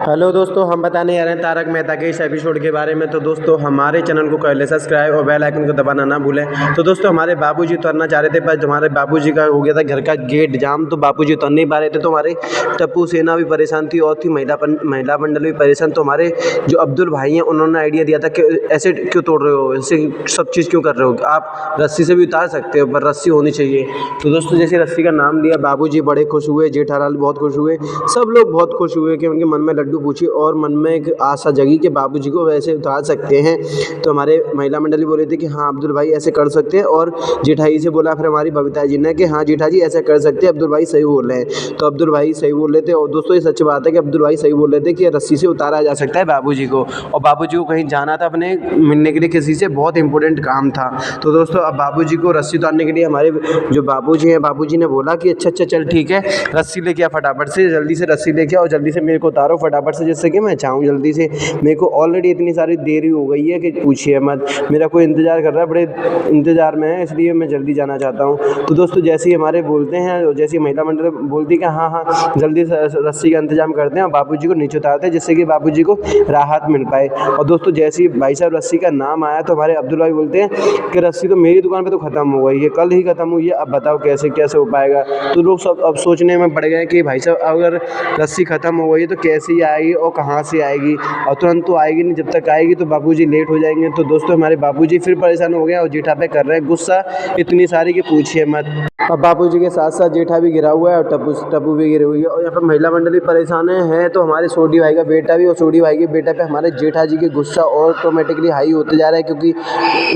Hello दोस्तों, हम बताने जा रहे हैं तारक मेहता के इस एपिसोड के बारे में। तो दोस्तों हमारे चैनल को कर ले सब्सक्राइब और बेल आइकन को दबाना ना भूलें। तो दोस्तों हमारे बाबूजी उतरना चाह रहे थे, पर हमारे बाबूजी का हो गया था घर का गेट जाम, तो बाबूजी उतर नहीं पा रहे थे। तो हमारे टप्पू सेना भी परेशान थी और थी महिला मंडल भी परेशान। तो हमारे जो अब्दुल भाई हैं उन्होंने आइडिया दिया था कि ऐसे क्यों तोड़ रहे हो, ऐसे सब चीज़ क्यों कर रहे हो, आप रस्सी से भी उतार सकते हो पर रस्सी होनी चाहिए। तो दोस्तों जैसे रस्सी का नाम लिया, बाबूजी बड़े खुश हुए, जेठालाल बहुत खुश हुए, सब लोग बहुत खुश हुए कि उनके मन में लड्डू पूछी और मन में एक आशा जगी कि बाबूजी को वैसे उतार सकते हैं। तो हमारे महिला मंडली बोले थे कि हाँ अब्दुल भाई ऐसे कर सकते हैं, और जेठाई से बोला फिर हमारी बबीता जी ने कि हाँ जेठा जी ऐसा कर सकते हैं, अब्दुल भाई सही बोल रहे हैं। तो अब्दुल भाई सही बोल रहे थे, और दोस्तों ये सच बात है कि अब्दुल भाई सही बोल रहे थे कि रस्सी से उतारा जा सकता है बाबूजी को। और बाबूजी को कहीं जाना था अपने मिलने के लिए किसी से, बहुत इंपॉर्टेंट काम था। तो दोस्तों अब बाबूजी को रस्सी उतारने के लिए हमारे जो बाबूजी हैं, बाबूजी ने बोला कि अच्छा चल ठीक है, रस्सी लेके आ, फटाफट से जल्दी से रस्सी लेके आओ, जल्दी से मेरे को उतारो फटाफट से, जिससे कि मैं चाहूँ जल्दी से। मेरे को ऑलरेडी इतनी सारी देरी हो गई है कि पूछिए मत, मेरा कोई इंतज़ार कर रहा है, बड़े इंतज़ार में है, इसलिए मैं जल्दी जाना चाहता हूँ। तो दोस्तों जैसे ही हमारे बोलते हैं, और जैसे ही महिला मंडल बोलती है कि हाँ जल्दी से रस्सी का इंतजाम करते हैं और बाबूजी को नीचे उतारते हैं, जिससे कि बाबूजी को राहत मिल पाए। और दोस्तों जैसे ही भाई साहब रस्सी का नाम आया तो हमारे अब्दुल भाई बोलते हैं कि रस्सी तो मेरी दुकान पे तो ख़त्म हो गई है, कल ही ख़त्म हुई है, अब बताओ कैसे कैसे हो पाएगा। तो लोग सब अब सोचने में पड़ गए कि भाई साहब अगर रस्सी ख़त्म हो गई है तो कैसे ही आएगी और कहाँ से आएगी, और तुरंत तो आएगी नहीं, जब तक आएगी तो बाबूजी लेट हो जाएंगे। तो दोस्तों हमारे बाबूजी फिर परेशान हो गए और जेठा पे कर रहे हैं गुस्सा इतनी सारी कि पूछिए मत। अब बाबूजी के साथ साथ जेठा भी गिरा हुआ है और टप्पू भी गिरी हुई है, और यहाँ पर महिला मंडल भी परेशान है। तो हमारे सोडी भाई का बेटा भी, और सोडी भाई के बेटा पे हमारे जेठा जी के गुस्सा ऑटोमेटिकली हाई होते जा रहा है, क्योंकि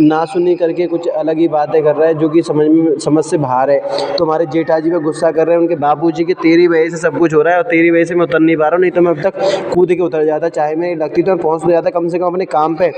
ना सुनी करके कुछ अलग ही बातें कर रहा है जो कि समझ से बाहर है। तो हमारे जेठा जी पे गुस्सा कर रहे हैं उनके बाबूजी की, तेरी वजह से सब कुछ हो रहा है और तेरी वजह से मैं उतर नहीं पा रहा हूँ, नहीं तो मैं अब तक कूद के उतर जाता, चाहे मेरी लगती तो मैं पहुँच तो जाता कम से कम अपने काम पे,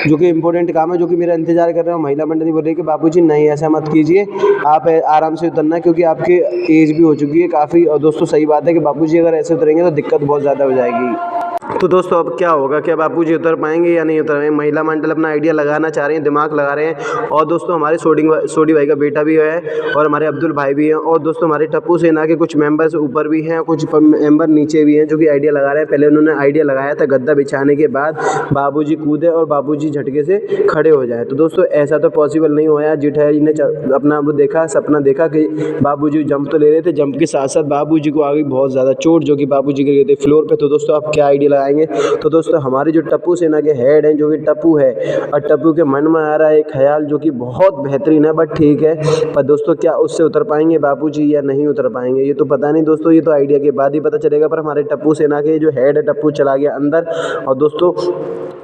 जो कि इंपॉर्टेंट काम है, जो कि मेरा इंतजार कर रहे हो। महिला मंडली बोल रही है कि बाबूजी नहीं ऐसा मत कीजिए, आप आराम से उतरना, क्योंकि आपकी एज भी हो चुकी है काफ़ी। और दोस्तों सही बात है कि बाबूजी अगर ऐसे उतरेंगे तो दिक्कत बहुत ज़्यादा हो जाएगी। तो दोस्तों अब क्या होगा, क्या बाबूजी उतर पाएंगे या नहीं उतर पाएंगे। महिला मंडल अपना आइडिया लगाना चाह रहे हैं, दिमाग लगा रहे हैं। और दोस्तों हमारे सोडी भाई का बेटा भी है और हमारे अब्दुल भाई भी हैं, और दोस्तों हमारे टप्पू सेना के कुछ मेंबर्स ऊपर भी हैं, कुछ मेंबर नीचे भी हैं, जो कि आइडिया लगा रहे हैं। पहले उन्होंने आइडिया लगाया था गद्दा बिछाने के बाद बाबूजी कूदे और बाबूजी झटके से खड़े हो जाए। तो दोस्तों ऐसा तो पॉसिबल नहीं हुआ। जेठा जी ने अपना वो देखा, सपना देखा कि बाबूजी जंप तो ले रहे थे, जंप के साथ साथ बाबूजी को आ गई बहुत ज़्यादा चोट, जो कि बाबूजी गिर गए थे फ्लोर पे। तो दोस्तों अब क्या आइडिया लगाएंगे। तो दोस्तों हमारे जो टप्पू सेना के हेड हैं, जो कि टप्पू है, और टप्पू के मन में आ रहा है एक ख्याल जो कि बहुत बेहतरीन है, बट ठीक है। पर दोस्तों क्या उससे उतर पाएंगे बाबूजी या नहीं उतर पाएंगे, ये तो पता नहीं दोस्तों, ये तो आइडिया के बाद ही पता चलेगा। पर हमारे टप्पू सेना के जो हेड है, टप्पू चला गया अंदर, और दोस्तों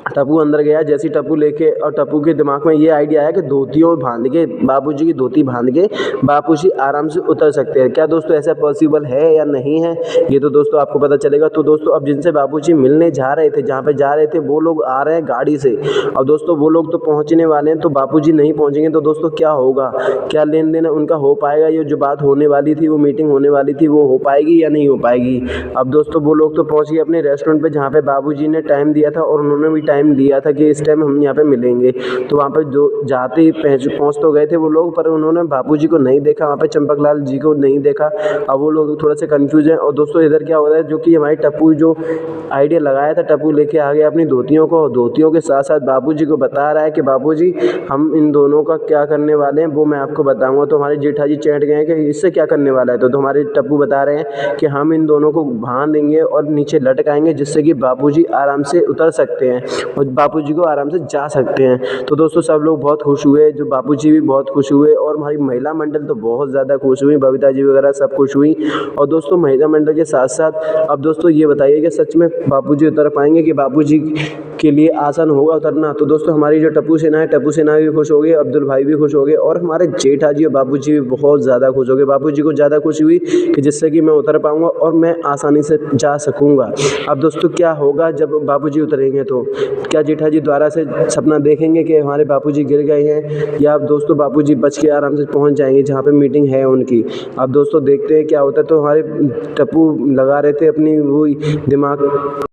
टप्पू अंदर गया। जैसे टप्पू लेके, और टप्पू के दिमाग में ये आइडिया आया कि धोतियों बांध के, बाबूजी की धोती बांध के बाबूजी आराम से उतर सकते हैं। क्या दोस्तों ऐसा पॉसिबल है या नहीं है, ये तो दोस्तों आपको पता चलेगा। तो दोस्तों अब जिनसे बाबूजी मिलने जा रहे थे, जहाँ पे जा रहे थे, वो लोग आ रहे हैं गाड़ी से, और दोस्तों वो लोग तो पहुँचने वाले हैं, तो बाबूजी नहीं पहुँचेंगे तो दोस्तों क्या होगा, क्या लेन देन उनका हो पाएगा, ये जो बात होने वाली थी, वो मीटिंग होने वाली थी, वो हो पाएगी या नहीं हो पाएगी। अब दोस्तों वो लोग तो पहुँच गए अपने रेस्टोरेंट पे, जहाँ पे बाबूजी ने टाइम दिया था, और उन्होंने भी टाइम दिया था कि इस टाइम हम यहाँ पे मिलेंगे। तो वहाँ पे जो जाते ही पहुँच तो गए थे वो लोग, पर उन्होंने बाबूजी को नहीं देखा, वहाँ पे चंपकलाल जी को नहीं देखा। अब वो लोग थोड़ा सा कंफ्यूज हैं। और दोस्तों इधर क्या हो रहा है, जो कि हमारे टप्पू जो आइडिया लगाया था, टप्पू लेके आ गया अपनी धोतियों को, धोतियों के साथ साथ बाबूजी को बता रहा है कि बाबूजी हम इन दोनों का क्या करने वाले हैं वो मैं आपको बताऊंगा। तो हमारे जेठा जी चैंट गए हैं कि इससे क्या करने वाला है। तो हमारे टप्पू बता रहे हैं कि हम इन दोनों को बांध देंगे और नीचे लटकाएंगे, जिससे कि बाबूजी आराम से उतर सकते हैं और बाबूजी को आराम से जा सकते हैं। तो दोस्तों सब लोग बहुत खुश हुए, जो बाबूजी भी बहुत खुश हुए, और हमारी महिला मंडल तो बहुत ज़्यादा खुश हुई, बबीता जी वगैरह सब खुश हुई। और दोस्तों महिला मंडल के साथ साथ अब दोस्तों ये बताइए कि सच में बाबूजी उतर पाएंगे, कि बाबूजी के लिए आसान होगा उतरना। तो दोस्तों हमारी जो टप्पू सेना है, टप्पू सेना भी खुश हो गई, अब्दुल भाई भी खुश हो गए, और हमारे जेठा जी और बाबूजी भी बहुत ज़्यादा खुश हो गए। बाबूजी को ज़्यादा खुशी हुई कि जिससे कि मैं उतर पाऊँगा और मैं आसानी से जा सकूँगा। अब दोस्तों क्या होगा जब बाबूजी उतरेंगे, तो क्या जेठा जी दोबारा से सपना देखेंगे कि हमारे बापूजी गिर गए हैं, या अब दोस्तों बापूजी बच के आराम से पहुंच जाएंगे जहां पे मीटिंग है उनकी। अब दोस्तों देखते हैं क्या होता है। तो हमारे टप्पू लगा रहे थे अपनी वही दिमाग,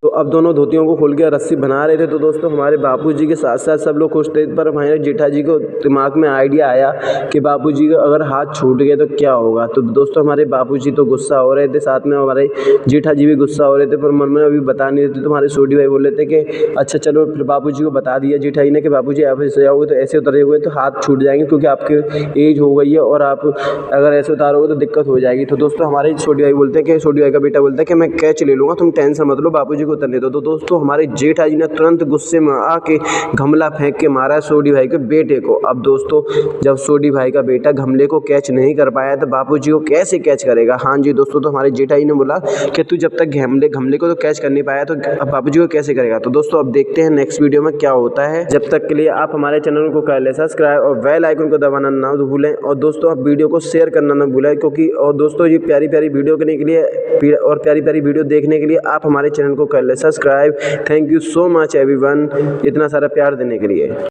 तो अब दोनों धोतियों को खोल के रस्सी बना रहे थे। तो दोस्तों हमारे बापूजी के साथ साथ सब लोग खुश थे, पर हमारे जेठा जी को दिमाग में आइडिया आया कि बापूजी का अगर हाथ छूट गया तो क्या होगा। तो दोस्तों हमारे बापूजी तो गुस्सा हो रहे थे, साथ में हमारे जेठा जी भी गुस्सा हो रहे थे, पर मन में अभी बता नहीं रहे थे। तो हमारे छोटी भाई बोल रहे थे कि अच्छा चलो, फिर बापूजी को बता दिया जेठा जी ने कि बापूजी आप ऐसे जाओगे तो ऐसे उतरे हुए तो हाथ छूट जाएंगे, क्योंकि आपके एज हो गई है और आप अगर ऐसे उतारोगे तो दिक्कत हो जाएगी। तो दोस्तों हमारे छोटी भाई बोलते हैं कि छोटी भाई का बेटा बोलता है कि मैं कैच ले लूँगा, तुम टेंशन मत लो, बापूजी को उतरने दो। तो दोस्तों हमारे जेठा जी ने तुरंत गुस्से में आके गमला फेंक के मारा छोटी भाई के बेटे को। अब दोस्तों जब छोटी भाई का बेटा गमले को कैच नहीं कर पाया तो बापूजी को कैसे कैच करेगा। हाँ जी दोस्तों, तो हमारे जेठा जी ने बोला कि तू जब तक गमले को तो कैच कर नहीं पाया तो अब बापूजी को कैसे करेगा। तो दोस्तों अब देखते हैं नेक्स्ट वीडियो में क्या होता है। जब तक के लिए आप हमारे चैनल को कर ले सब्सक्राइब और बेल आइकन को दबाना ना भूलें, और दोस्तों आप वीडियो को शेयर करना ना भूलें, क्योंकि और दोस्तों ये प्यारी प्यारी वीडियो करने के लिए और प्यारी प्यारी वीडियो देखने के लिए आप हमारे चैनल को कर ले subscribe. Thank you so much everyone, इतना सारा प्यार देने के लिए।